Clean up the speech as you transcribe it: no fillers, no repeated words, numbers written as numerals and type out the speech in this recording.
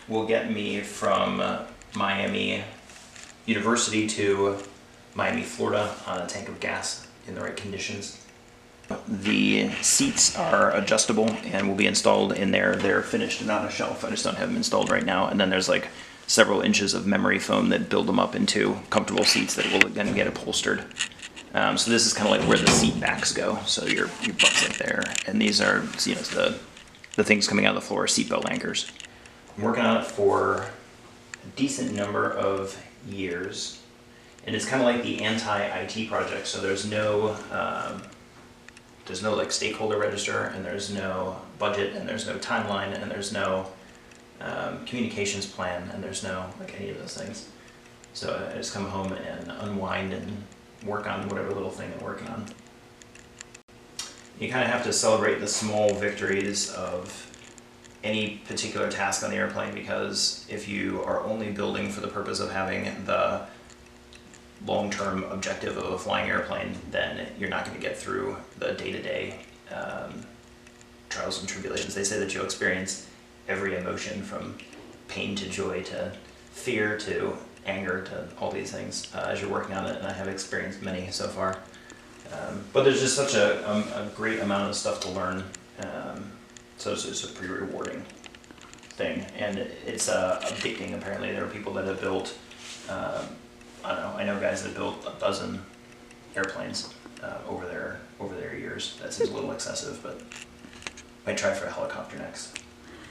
will get me from Miami University to Miami, Florida on a tank of gas in the right conditions. The seats are adjustable and will be installed in there. They're finished and on a shelf. I just don't have them installed right now. And then there's like several inches of memory foam that build them up into comfortable seats that will then get upholstered. So this is kind of like where the seat backs go. So your butt's like there. And these are, you know, the things coming out of the floor are seatbelt anchors. I'm working on it for a decent number of years. And it's kind of like the anti-IT project. So there's no like stakeholder register, and there's no budget, and there's no timeline, and there's no communications plan, and there's no like any of those things. So I just come home and unwind and work on whatever little thing I'm working on. You kind of have to celebrate the small victories of any particular task on the airplane, because if you are only building for the purpose of having the long-term objective of a flying airplane, then you're not going to get through the day-to-day trials and tribulations. They say that you'll experience every emotion from pain to joy to fear to anger to all these things as you're working on it, and I have experienced many so far. But there's just such a great amount of stuff to learn, so it's a pretty rewarding thing, and it's addicting. Apparently there are people that have built I don't know, I know guys that built 12 airplanes over their years. That seems a little excessive, but might try for a helicopter next.